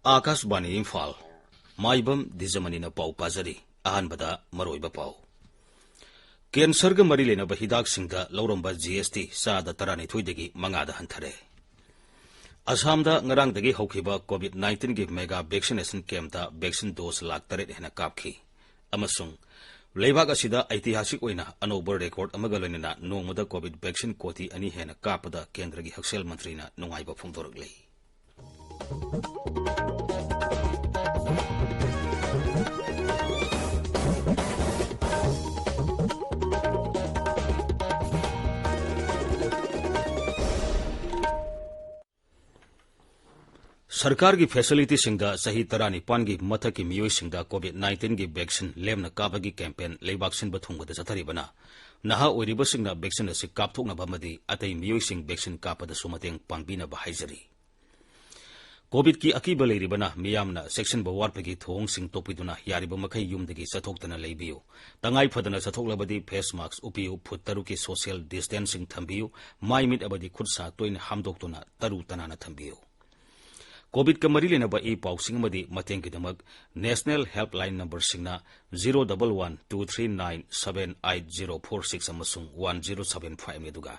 आकाशवाणी इम्फाल माइबम दिजमनीना पाउ पाजरी अहानबदा मरोइबा पाउ कैंसरग मरी लेनब हिदाकसिंगदा लौरंबा जीएसटी चादा 12 मंगादा हंथरे असमदा ngarangdagi haukiba covid-19 gi mega vaccination campda vaccine dose lakh 3 हेना कापखी अमसुंग लेबाग असिदा ऐतिहासिक ओइना अनोबर रेकॉर्ड अमगा लोइना नोंगमदा कोविड वैक्सीन कोटी अनि हेना कापदा केंद्रगी हक्सेल मंत्रीना नुंगाइबा फोंदोरगले सरकार की फैसिलिटी सिंगदा सही 19 की मथक की मियोई सिंगदा कोविड-19 की वैक्सीन लेमना काबगी कैंपेन लेबाक सिनबा थुंगदा चथरिबना नहा ओइरिबा सिंगना वैक्सीन असि कापथोकनबा मदि अतै मियोई सिंग वैक्सीन कापदा सुमतेंग पांगबिनबा हाइजरी कोविड की अकीब लेरिबना मियामना सेक्शन बवारपगी थोंग सिंग तोपिदुना यारिबा मखै युमदगी चथोक्तना लेबियो तंगाई फदना चथोक्लबदी फेस मास्क उपियो फुट तरु की सोशल डिस्टेंसिंग थंबियो माइ मिट अबदी खुदसा तोइन हामदोक्तुना तरु तनाना थंबियो कोविड का मरी लेना ई पाउसिंग मदी मतेंग की दमक नेशनल हेल्पलाइन नंबर सिंगना 01123978046 अमसुंग 1075 मेदुगा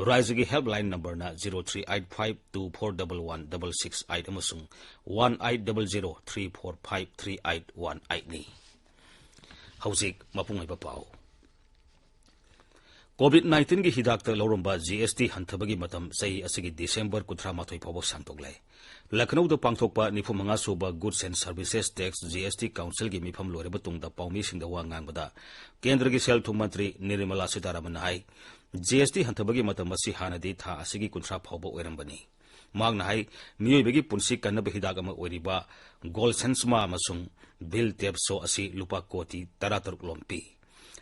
राज्य की हेल्पलाइन नंबर ना 0385241168 अमसुंग 180034538818 नि हौजिक मपुंगैबा पाउ कोविड-19 की हिदाक लौरंबा जीएसटी हंथबगी मतम सही असगी दिसंबर 18 फाउब सांतोकले लखनऊ द पांगथोकपा 95 सूबा goods and services tax GST council की मिफम लोरेब तुंगदा पाउमी सिंगदा वा ngangbada केंद्र की सेल थुम मंत्री निर्मला सीतारामन हाई जीएसटी हंथबगी मतम असि हानदी था असगी 18 फाउब ओइरंबनी मांगना हाई मियोइबगी पुंसी कन्नब हिदाक अमा ओइरिबा गोल्सेंसमा अमसुंग बिल टेप्सो असि लुपा कोटी 13 लोम्पी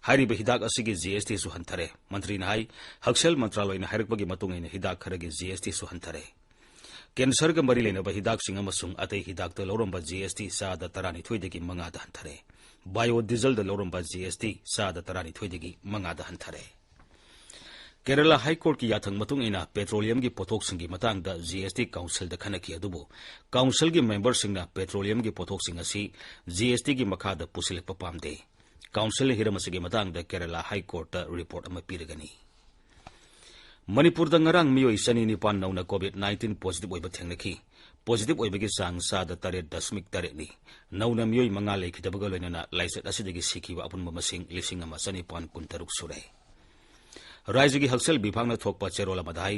हाइरिबा हिदाक असिगी जीएसटी सु हंथरे मंत्री नाई हक्सेल मंत्रालयना हाइरकबगी मतुंगैना हिदाक खरगी जीएसटी सु हंथरे कैंसर का मरी लेना हिदाक सिंह अमसुंग अतै हिदाक लौरंबा जीएसटी चादा 12 मंगादा हंथरे बायोडीजल लौरंबा जीएसटी चादा 12 मंगादा हंथरे केरला हाईकोर्ट की याथंग मतुंगैना पेट्रोलियम की पोथोकसिंग की मतंगदा जीएसटी काउंसिल द खनकी अदुबु काउंसिल की मेंबर सिंगना पेट्रोलियम की पोथोकसिंग असि जीएसटी की मखादा पुसिलप पामदे काउंसिल हिरमसिगी मतंगदा केरला हाईकोर्ट रिपोर्ट अमा पीरगनी मणिपुर नरंग मियोई 9 नौना कोविड-19 पॉजिटिव ओइबा थेंगनखी पॉजिटिव ओइबगी चांग सादा 8.8 नि नौना मियोई मंगा लेखिदबगा लोइनना लाइसेट असिदगी सिखिबा अपुनबा मसिंग 9,953 सुरे राज्य की हक्सेल विभागना थोकपा चेरोला मदाई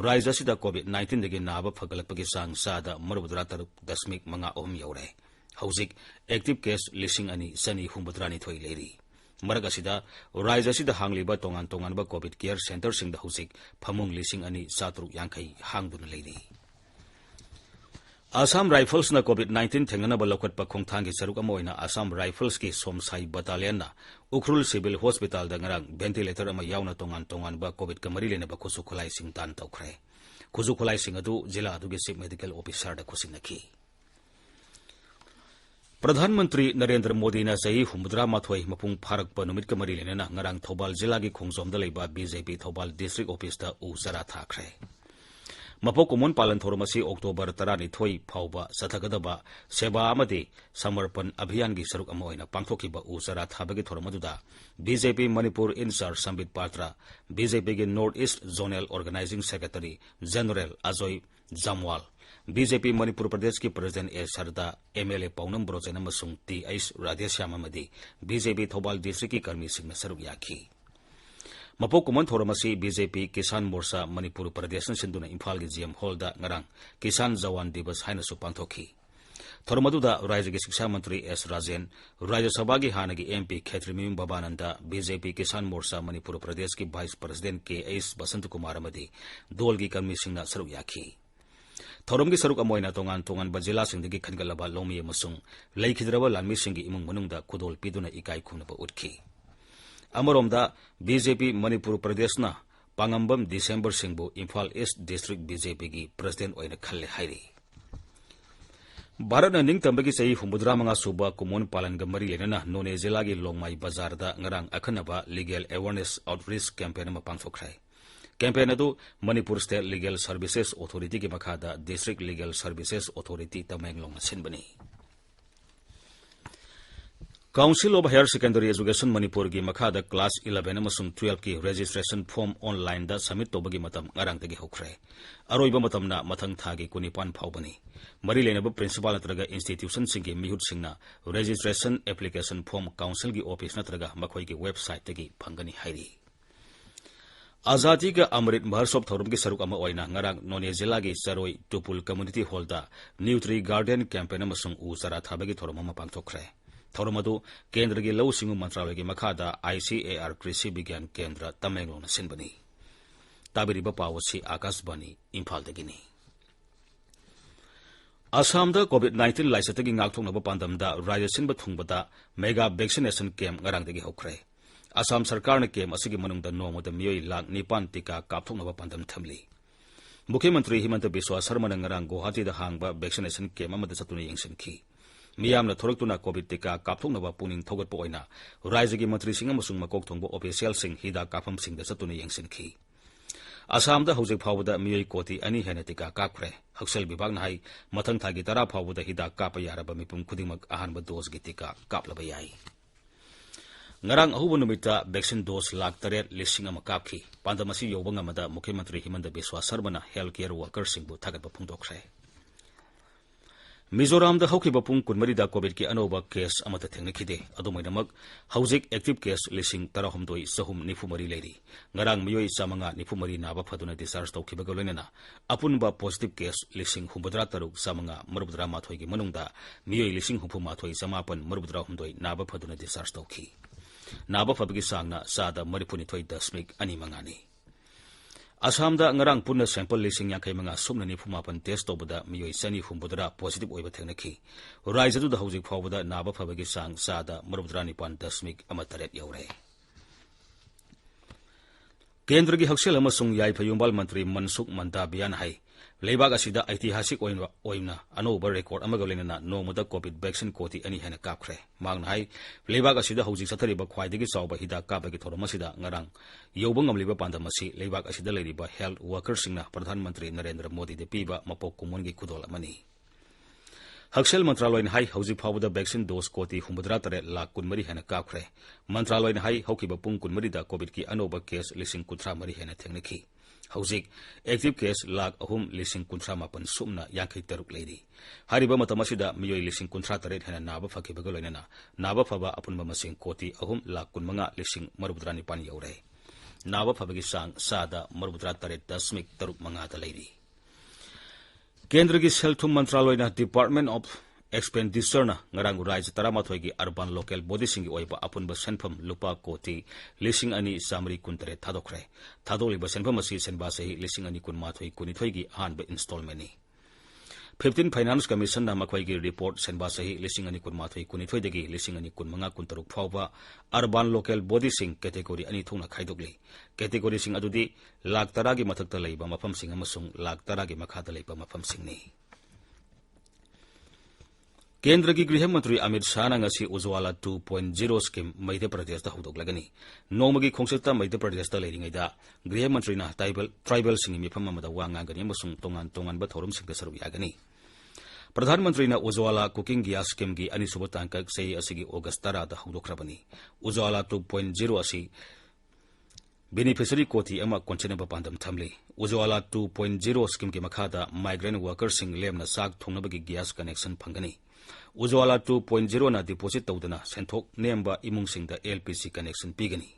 राज्य असिदा कोविड-19 दगी नाबा फगलपगी चांग सादा 9.5 यौरे हौजिक एक्टिव केस 2,953 लेरी मरग असिदा राज्य असिदा हांगलिबा तोंगान तोंगानबा कोविड केयर सेंटर सिंगदा हौजिक फमुंग 2,750 हांगदुना लेरी आसाम राइफल्स ना कोविड-19 थेंगनबा लौकटपा खोंथांगी सरुक अमा ओइना आसाम राइफल्स की सोमसाई बटालियन ना उखरुल सिविल हॉस्पिटल दा ngarang वेंटिलेटर अमा यावना तोंगान तोंगानबा कोविड का मरी लेनबा खुसु खुलाई सिंग दान तौखरे खुजु खुलाई सिंग अदु जिला अदुगे चीफ मेडिकल ऑफिसर दा खुसिनखी प्रधानमंत्री नरेंद्र मोदी ने सही 63 मपुंग फारक नुमित का मरी लेना ngarang थौबाल जिला की खोंजोमदा लेबा बीजेपी थौबाल डिस्ट्रिक्ट ऑफिस दा उ जरा थाखरे मपो कुमोन पालन थोरमसी अक्टोबर 12 फाउबा सथगदबा सेवा अमदि समर्पण अभियान की सरुक अमा ओइना पांगथोखिबा उ जरा थाबगी थोरमदुदा BJP Manipur in-charge Sambit Patra BJP के north east zonal organising secretary general Ajay Jamwal BJP Manipur Pradesh की प्रेसिडेंट ए सरदा एमएलए पौनम ब्रोजेन अमसुंग टी.एच. राधेश्याम अमदि बीजेपी थौबाल डिस्ट्रिक्ट की कर्मी सिंह सरुक याखी मपो कुमन थोरमसी बीजेपी किसान मोर्चा मणिपुर प्रदेश सिंधुना इम्फाल की जीएम हॉल दा ngarang किसान जवान दिवस हाइनसु पांथोखी थोरमदुदा राज्य के शिक्षा मंत्री एस राजेन राज्यसभा की हानगी एमपी खेत्रीमिम बाबानंदा बीजेपी किसान मोर्चा मणिपुर प्रदेश की vice president KS. Basant Kumar अमदि दोल की कर्मी सिंह सरुक याखी थौरम की सरुक अमोइना तोंगान तोंगान जिला सिंह खनगलबा लोमी अमसुंग लेखिद्रबा लानमी सिंह इमुंग मनुंगदा खुदोल पीदुना इकाई खुनबा उठकी अमरोमदा बीजेपी मणिपुर प्रदेश ना Pangambam December Singh Imphal east district BJP की प्रेसिडेंट ओइना खल्ले हाइरी भारत निंगतंबगी सही हुमुद्रा मंगा सुबा कुमोन पालन गमरी लेना नोने जिला की लोंगमाई बाजार दा ngarang अखनबा लीगल अवेयरनेस आउटरीच कैंपेन मा पांगथोखरै कैंपेन अदु Manipur state legal services authority की मखादा district legal services authority Tamenglong सिनबनी council of higher secondary education Manipur की मखादा क्लास 11 अमसुंग 12 की रजिस्ट्रेशन फॉर्म ऑनलाइन दा सबमिट तोबगी मतम ngarangdagi हौखरै अरोइबा मतमना मथंग थागी कुनिपान फावबनी मरी लेनब प्रिंसिपल नत्रगा इंस्टीट्यूशन सिंगी मिहुत सिंगना रजिस्ट्रेशन एप्लीकेशन फॉर्म काउंसिल की ऑफिस नत्रगा मखोई की वेबसाइट तगी फंगनी हाइरी आजादी का अमृत महोत्सव थौरम की सरुक अमा ओइना ngarang नोने जिला की सरोई टुपुल कम्युनिटी हॉल दा न्यू ट्री गार्डन कैंपेन अमसुंग उ सरा थाबगी थौरम अमा पांगथोखरै थौरम अदु केंद्र की लौ सिंगु मंत्रालय की मखादा ICAR कृषि विज्ञान केंद्र तमेंगलोंग सिनबनी ताबिरिबा पावसी आकाशवाणी इम्फाल दगिनी असम दा कोविड-19 लाइसतगी ngakthoknaba pandamda राज्य सिनबा थुंगबदा मेगा वैक्सीनेशन कैंप ngarangdagi हौखरै असम सरकार ने कैंप असigi manungda नोमदा मियोई लाख 9 टीका कापथोकनबा pandam thamli मुख्यमंत्री हिमंत बिस्वा शर्मा ने ngarang गुवाहाटी दा हांगबा वैक्सीनेशन कैंप अमदा चतुना यंगसिनखी मियामना थोरक्तुना कोविड टीका कापथोकनबा पुनिंग थोगतपा ओइना राज्य की मंत्री सिंह अमसुंग मकोक थोंगबा ऑफिशियल सिंह हिदा काफम सिंह दा चतुना यंगसिनखी असम दा हौजिक फावबदा मियोई कोटी अनि हेना टीका कापख्रे हक्सेल विभाग नाई मथंग थागी तरा फावबदा हिदा काप यारबा मिपुम खुदिमक अहानबा डोज की टीका कापलबा याई ngarang ahuba numita vaccine dose lakh 8,000 ama kapki pandamasi yobanga mada मुख्यमंत्री Himanta Biswa Sarma health care worker सिंह थागत फुंगदोखरै मिजोराम दा हौखिबा पुंग कुनमरी दा कोविड की अनोबा केस अमता थेंगनखिदे अदुमैनमक हौजिक एक्टिव केस लिसिंग 13 सहम निफुमरी लेरी ngarang मियोई चामंगा निफुमरी नाबा फदुना डिस्चार्ज तौखिबगा लोइनना अपुनबा पॉजिटिव केस लिसिंग 73 चामंगा 38 की मनुंगदा मियोई लिसिंग 38 समापन 38 नाबा फदुना डिस्चार्ज तौखि नाबा फबगी सांगना सादा 39.2 मंगानी असम दा ngarang पुनः सैंपल लिसिंग 50 सुमना 95 टेस्ट तौबदा मियोई सनी हुंबुदरा पॉजिटिव ओइबा थेंगनखी राज्य दा हौजिक फावबदा नाबा फबगी सांग सादा 39.8 यौरे केंद्र की हक्सेल अमसुंग याइफयुंबाल मंत्री मनसुख मंदाबियान हाई लेबाग असिदा ऐतिहासिक ओइना अनोबा रेकॉर्ड अमगा लेना नोमदा कोविड वैक्सीन कोटी अनि हेना कापख्रे मांगना हाई लेबाग असिदा हौजिक सथरिबा ख्वाइदगी चावबा हिदा कापगी थोरम असिदा ngarang यौबा ngamliba pandam asi लेबाग असिदा लेरिबा हेल्थ वर्कर सिंगना प्रधानमंत्री नरेंद्र मोदी दे पीबा मपोक कुमोनगी खुदोल अमनी हक्सेल मंत्रालय हाई हौजिक फावबदा वैक्सीन डोज कोटी 73 लाख कुनमरी हेना कापख्रे मंत्रालय हाई हौकिबा पुंग कुनमरी दा कोविड की अनोबा केस लिसिंग 13 हेना थेंगनखी हौजिक एक्टिव केस लाख 3,53 सुमना 53 लेरी हरिबा मतमसिदा मियोई 38 हेना नाबा फकिबगा लोइनना नाबा फबा अपुनबा मसिंग कोटी 3,69,9 यौरे नाबा फबगी सांग सादा 38.3 लेरी केंद्र की सेल्थुम मंत्रालय डिपार्टमेंट ऑफ एक्सपेंडिचर ngarang राज्य 13 की अर्बन लोकल बॉडी सिंग ओइबा अपुनबा सेनफम लुपा कोटी 2,913 थादोखरै थादोलिबा सेनफम असि सेनबा सही 2,913 की अहानबा इंस्टॉलमेंट 15 फाइनेंस कमीशन ना मखोई की रिपोर्ट सेनबा सही 2,913 दगी 2,915 फावबा अर्बन लोकल बॉडी सिंग कैटेगरी अनि थोंना खाइदोगली कैटेगरी सिंग अदुदी लाख 10 की मथक्ता लैबा मफम सिंग अमसुंग लाख 10 की मखादा लैबा मफम सिंगनी केंद्र की गृह मंत्री अमित शाह ngasi उज्ज्वला 2.0 स्कीम मध्य प्रदेश दा हौदोगलगनी नोमगी खोंगसेता मध्य प्रदेश दा लेरिंगैदा गृह मंत्री ना ट्राइबल सिंग मिफम अमदा वांगागनी अमसुंग तोंगान तोंगानबा थौरम सिंग सरुब यागनी प्रधानमंत्री ना उज्ज्वला कुकिंग गैस स्कीम की अनिसुब तांकक सही असिगी अगस्त 10 दा हौदोखरबनी उज्ज्वला 2.0 असि बेनिफिशियरी कोटी अमा कोन्चेनेबा पांदम थमली उज्ज्वला 2.0 स्कीम के मखादा माइग्रेंट वर्कर सिंग लेमना साग थोंगनबगी गैस कनेक्शन फंगनी उज्ज्वला 2.0 ना डिपोजिट तौदना सेंथोक नेमबा इमुंगसिंगदा LPG कनेक्शन पीगनी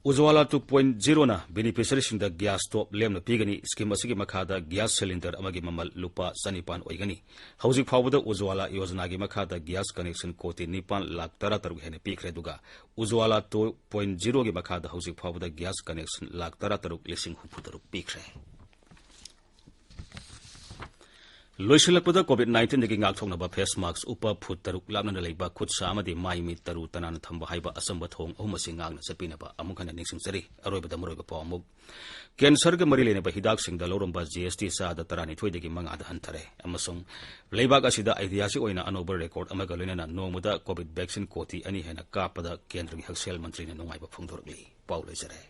उज्ज्वला 2.0 ना बेनिफिशियरी सिंगदा गैस स्टोव लेमना पीगनी स्कीम असिगी मखादा गैस सिलेंडर अमगी ममल लुपा 95 ओइगनी हौजिक फावबदा उज्ज्वला योजना की मखादा गैस कनेक्शन कोटी 9,13 हेने पीखरे दुगा उज्ज्वला 2.0 की मखादा हौजिक फावबदा गैस कनेक्शन 13,63 पीखरे लोइसलपदा कोविड-19 दगी ngakthoknaba face mask upa phut taruk lapna leiba khutsa amadi mai mi taru tanana thamba haiba asamba thong ahumasi ngakna chapinaba amukhana ningsingchari aroibada maroiba pawmuk cancer ga mari lenaba hidak singda loromba GST sa da tarani thoidagi manga da hanthare amasung leibak asida ideasi oina anoba record amaga loinana nomuda covid vaccine koti ani hena kapada kendra gi haksel mantri na nungaiba phungdorli paulai jare